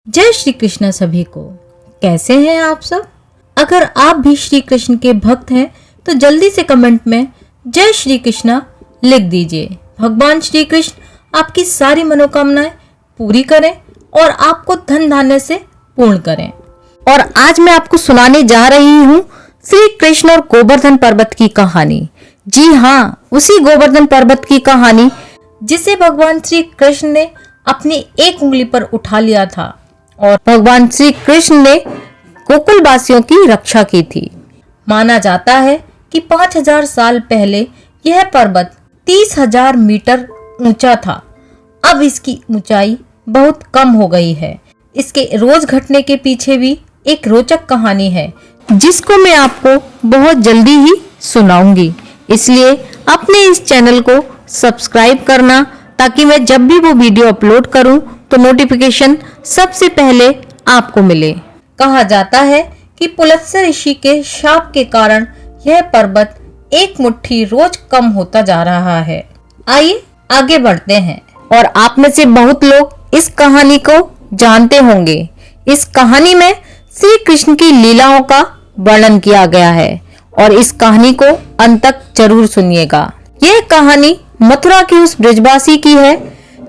जय श्री कृष्ण सभी को। कैसे हैं आप सब? अगर आप भी श्री कृष्ण के भक्त हैं तो जल्दी से कमेंट में जय श्री कृष्ण लिख दीजिए। भगवान श्री कृष्ण आपकी सारी मनोकामनाएं पूरी करें और आपको धन धान्य से पूर्ण करें। और आज मैं आपको सुनाने जा रही हूँ श्री कृष्ण और गोवर्धन पर्वत की कहानी। जी हाँ, उसी गोवर्धन पर्वत की कहानी जिसे भगवान श्री कृष्ण ने अपनी एक उंगली पर उठा लिया था और भगवान श्री कृष्ण ने गोकुल वासियों की रक्षा की थी। माना जाता है कि 5000 साल पहले यह पर्वत 30,000 मीटर ऊंचा था। अब इसकी ऊंचाई बहुत कम हो गई है। इसके रोज घटने के पीछे भी एक रोचक कहानी है जिसको मैं आपको बहुत जल्दी ही सुनाऊंगी। इसलिए अपने इस चैनल को सब्सक्राइब करना ताकि मैं जब भी वो वीडियो अपलोड करूं तो नोटिफिकेशन सबसे पहले आपको मिले। कहा जाता है कि पुलत्स्य ऋषि के शाप के कारण यह पर्वत एक मुट्ठी रोज कम होता जा रहा है। आइए आगे बढ़ते हैं। और आप में से बहुत लोग इस कहानी को जानते होंगे। इस कहानी में श्री कृष्ण की लीलाओं का वर्णन किया गया है और इस कहानी को अंत तक जरूर सुनिएगा। यह कहानी मथुरा की उस ब्रजवासी की है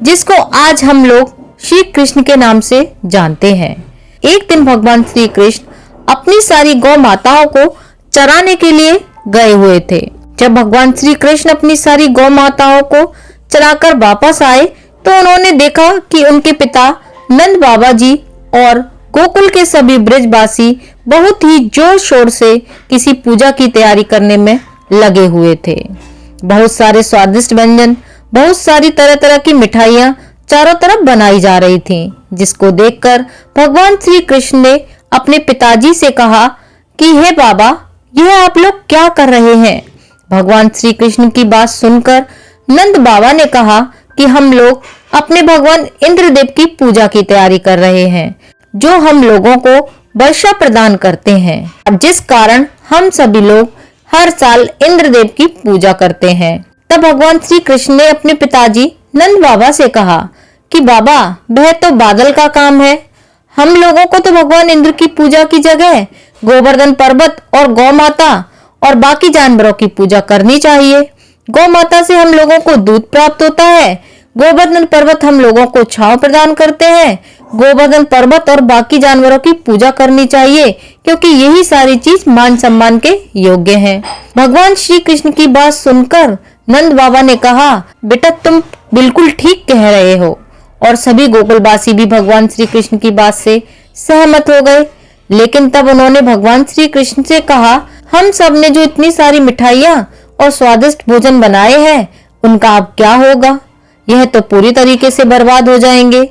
जिसको आज हम लोग श्री कृष्ण के नाम से जानते हैं। एक दिन भगवान श्री कृष्ण अपनी सारी गौ माताओं को चराने के लिए गए हुए थे। जब भगवान श्री कृष्ण अपनी सारी गौ माताओं को चराकर वापस आए तो उन्होंने देखा कि उनके पिता नंद बाबा जी और गोकुल के सभी ब्रजवासी बहुत ही जोर शोर से किसी पूजा की तैयारी करने में लगे हुए थे। बहुत सारे स्वादिष्ट व्यंजन, बहुत सारी तरह तरह की मिठाइयाँ चारों तरफ बनाई जा रही थीं, जिसको देखकर भगवान श्री कृष्ण ने अपने पिताजी से कहा कि हे बाबा, यह आप लोग क्या कर रहे हैं? भगवान श्री कृष्ण की बात सुनकर नंद बाबा ने कहा कि हम लोग अपने भगवान इंद्रदेव की पूजा की तैयारी कर रहे हैं, जो हम लोगों को वर्षा प्रदान करते हैं, जिस कारण हम सभी लोग हर साल इंद्रदेव की पूजा करते हैं। तब भगवान श्री कृष्ण ने अपने पिताजी नंद बाबा से कहा कि बाबा, वह तो बादल का काम है। हम लोगों को तो भगवान इंद्र की पूजा की जगह गोवर्धन पर्वत और गौ माता और बाकी जानवरों की पूजा करनी चाहिए। गौ माता से हम लोगों को दूध प्राप्त होता है, गोवर्धन पर्वत हम लोगों को छांव प्रदान करते हैं। गोवर्धन पर्वत और बाकी जानवरों की पूजा करनी चाहिए क्योंकि यही सारी चीज मान सम्मान के योग्य हैं। भगवान श्री कृष्ण की बात सुनकर नंद बाबा ने कहा, बेटा तुम बिल्कुल ठीक कह रहे हो। और सभी गोकुलवासी भी भगवान श्री कृष्ण की बात से सहमत हो गए। लेकिन तब उन्होंने भगवान श्री कृष्ण से कहा, हम सब ने जो इतनी सारी मिठाइयाँ और स्वादिष्ट भोजन बनाए हैं उनका अब क्या होगा? यह तो पूरी तरीके से बर्बाद हो जाएंगे।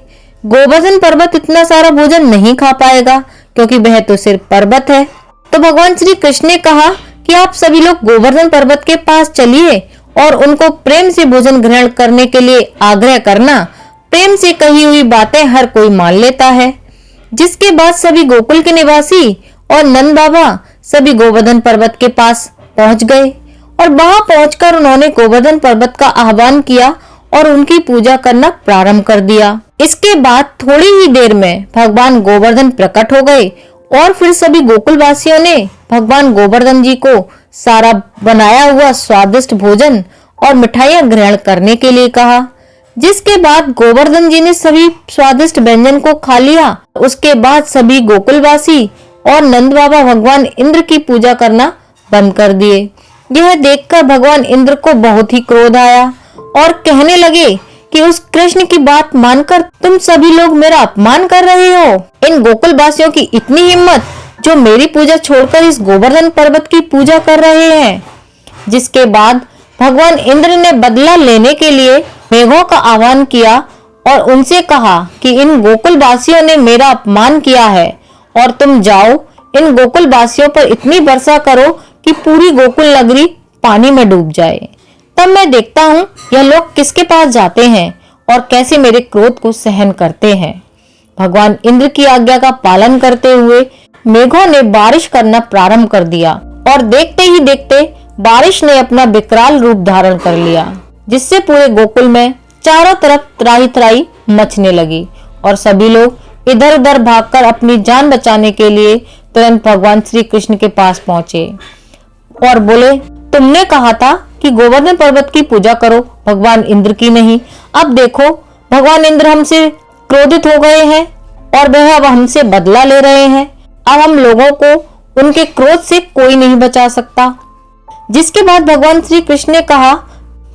गोवर्धन पर्वत इतना सारा भोजन नहीं खा पाएगा क्योंकि वह तो सिर्फ पर्वत है। तो भगवान श्री कृष्ण ने कहा कि आप सभी लोग गोवर्धन पर्वत के पास चलिए और उनको प्रेम से भोजन ग्रहण करने के लिए आग्रह करना। प्रेम से कही हुई बातें हर कोई मान लेता है। जिसके बाद सभी गोकुल के निवासी और नंद बाबा सभी गोवर्धन पर्वत के पास पहुंच गए और वहां पहुंचकर उन्होंने गोवर्धन पर्वत का आह्वान किया और उनकी पूजा करना प्रारंभ कर दिया। इसके बाद थोड़ी ही देर में भगवान गोवर्धन प्रकट हो गए और फिर सभी गोकुल वासियों ने भगवान गोवर्धन जी को सारा बनाया हुआ स्वादिष्ट भोजन और मिठाइयां ग्रहण करने के लिए कहा। जिसके बाद गोवर्धन जी ने सभी स्वादिष्ट व्यंजन को खा लिया। उसके बाद सभी गोकुलवासी और नंद बाबा भगवान इंद्र की पूजा करना बंद कर दिए। यह देखकर भगवान इंद्र को बहुत ही क्रोध आया और कहने लगे कि उस कृष्ण की बात मानकर तुम सभी लोग मेरा अपमान कर रहे हो। इन गोकुलवासियों की इतनी हिम्मत जो मेरी पूजा छोड़कर इस गोवर्धन पर्वत की पूजा कर रहे हैं। जिसके बाद भगवान इंद्र ने बदला लेने के लिए मेघों का आह्वान किया और उनसे कहा कि इन गोकुल वासियों ने मेरा अपमान किया है और तुम जाओ इन गोकुल वासियों पर इतनी वर्षा करो कि पूरी गोकुल नगरी पानी में डूब जाए। तब मैं देखता हूँ यह लोग किसके पास जाते हैं और कैसे मेरे क्रोध को सहन करते हैं। भगवान इंद्र की आज्ञा का पालन करते हुए मेघों ने बारिश करना प्रारंभ कर दिया और देखते ही देखते बारिश ने अपना विकराल रूप धारण कर लिया, जिससे पूरे गोकुल में चारों तरफ त्राही त्राही मचने लगी और सभी लोग इधर उधर भागकर अपनी जान बचाने के लिए तुरंत भगवान श्री कृष्ण के पास पहुंचे और बोले, तुमने कहा था कि गोवर्धन पर्वत की पूजा करो, भगवान इंद्र की नहीं। अब देखो भगवान इंद्र हमसे क्रोधित हो गए हैं और वह अब हमसे बदला ले रहे हैं। अब हम लोगों को उनके क्रोध से कोई नहीं बचा सकता। जिसके बाद भगवान श्री कृष्ण ने कहा,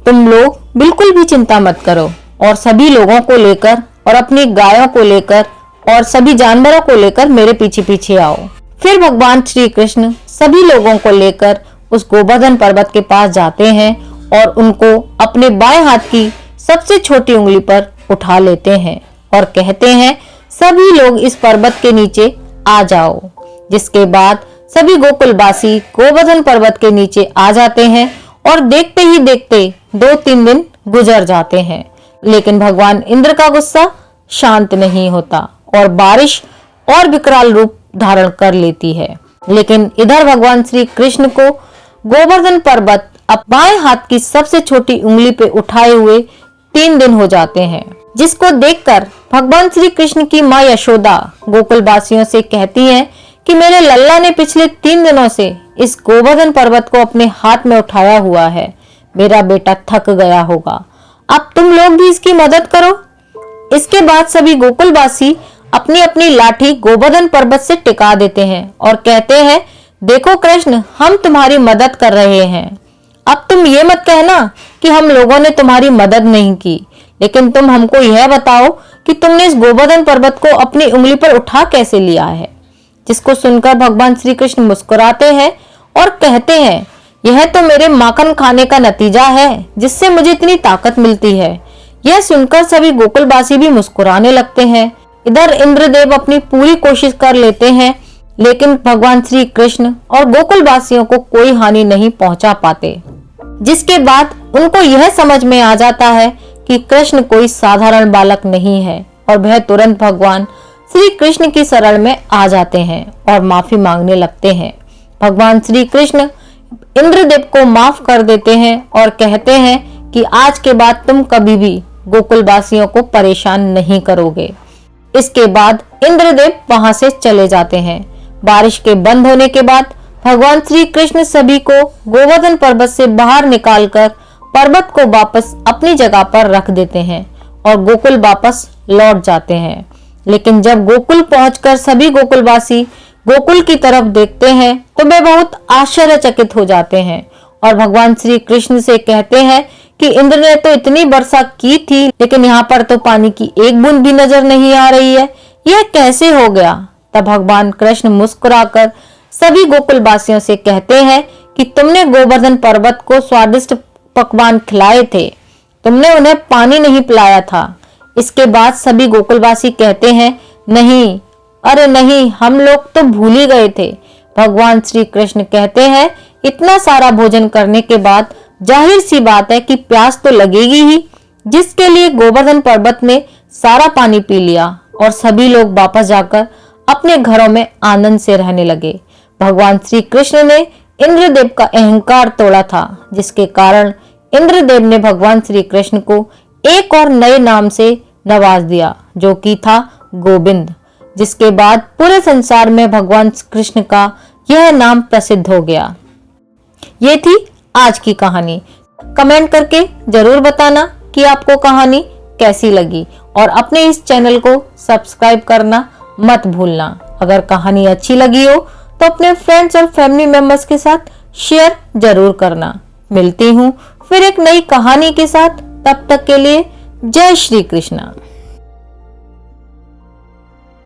तुम लोग बिल्कुल भी चिंता मत करो और सभी लोगों को लेकर और अपनी गायों को लेकर और सभी जानवरों को लेकर मेरे पीछे पीछे आओ। फिर भगवान श्री कृष्ण सभी लोगों को लेकर उस गोवर्धन पर्वत के पास जाते हैं और उनको अपने बाएं हाथ की सबसे छोटी उंगली पर उठा लेते हैं और कहते हैं, सभी लोग इस पर्वत के नीचे आ जाओ। जिसके बाद सभी गोकुलवासी गोवर्धन पर्वत के नीचे आ जाते हैं और देखते ही देखते 2-3 दिन गुजर जाते हैं, लेकिन भगवान इंद्र का गुस्सा शांत नहीं होता और बारिश और विकराल रूप धारण कर लेती है। लेकिन इधर भगवान श्री कृष्ण को गोवर्धन पर्वत बाएं हाथ की सबसे छोटी उंगली पे उठाए हुए 3 दिन हो जाते हैं, जिसको देखकर भगवान श्री कृष्ण की माँ यशोदा गोकुलवासियों से कहती हैं कि मेरे लल्ला ने पिछले 3 दिनों से इस गोवर्धन पर्वत को अपने हाथ में उठाया हुआ है, मेरा बेटा थक गया होगा, अब तुम लोग भी इसकी मदद करो। इसके बाद सभी गोकुलवासी अपनी अपनी लाठी गोवर्धन पर्वत से टिका देते हैं और कहते हैं, देखो कृष्ण, हम तुम्हारी मदद कर रहे हैं। अब तुम ये मत कहना कि हम लोगों ने तुम्हारी मदद नहीं की, लेकिन तुम हमको यह बताओ कि तुमने इस गोवर्धन पर्वत को अपनी उंगली पर उठा कैसे लिया है। जिसको सुनकर भगवान श्री कृष्ण मुस्कुराते हैं और कहते हैं, यह तो मेरे माखन खाने का नतीजा है जिससे मुझे इतनी ताकत मिलती है। यह सुनकर सभी गोकुलवासी भी मुस्कुराने लगते हैं। इधर इंद्रदेव अपनी पूरी कोशिश कर लेते हैं, लेकिन भगवान श्री कृष्ण और गोकुलवासियों को कोई हानि नहीं पहुंचा पाते। जिसके बाद उनको यह समझ में आ जाता है कि कृष्ण कोई साधारण बालक नहीं है और वह तुरंत भगवान श्री कृष्ण की शरण में आ जाते हैं और माफी मांगने लगते हैं। भगवान श्री कृष्ण इंद्रदेव को माफ कर देते हैं और कहते हैं कि आज के बाद तुम कभी भी गोकुलवासियों को परेशान नहीं करोगे। इसके बाद इंद्रदेव वहां से चले जाते हैं। बारिश के बंद होने के बाद भगवान श्री कृष्ण सभी को गोवर्धन पर्वत से बाहर निकालकर पर्वत को वापस अपनी जगह पर रख देते हैं और गोकुल वापस लौट जाते हैं। लेकिन जब गोकुल पहुंचकर सभी गोकुलवासी गोकुल की तरफ देखते हैं तो वे बहुत आश्चर्यचकित हो जाते हैं और भगवान श्री कृष्ण से कहते हैं कि इंद्र ने तो इतनी वर्षा की थी, लेकिन यहाँ पर तो पानी की एक बूंद भी नजर नहीं आ रही है, यह कैसे हो गया। तब भगवान कृष्ण मुस्कुराकर सभी गोकुलवासियों से कहते हैं कि तुमने गोवर्धन पर्वत को स्वादिष्ट पकवान खिलाए थे, तुमने उन्हें पानी नहीं पिलाया था। इसके बाद सभी गोकुलवासी कहते हैं, नहीं, अरे नहीं, हम लोग तो भूल ही गए थे। भगवान श्री कृष्ण कहते हैं, इतना सारा भोजन करने के बाद जाहिर सी बात है कि प्यास तो लगेगी ही, जिसके लिए गोवर्धन पर्वत ने सारा पानी पी लिया और सभी लोग वापस जाकर अपने घरों में आनंद से रहने लगे। भगवान श्री कृष्ण ने इंद्रदेव का अहंकार तोड़ा था, जिसके कारण इंद्रदेव ने भगवान श्री कृष्ण को एक और नए नाम से नवाज दिया, जो कि था गोविंद। जिसके बाद पूरे संसार में भगवान कृष्ण का यह नाम प्रसिद्ध हो गया। ये थी आज की कहानी। कमेंट करके जरूर बताना कि आपको कहानी कैसी लगी और अपने इस चैनल को सब्सक्राइब करना मत भूलना। अगर कहानी अच्छी लगी हो तो अपने फ्रेंड्स और फैमिली मेंबर्स के साथ शेयर जरूर करना। मिलती हूँ फिर एक नई कहानी के साथ, तब तक के लिए जय श्री कृष्णा।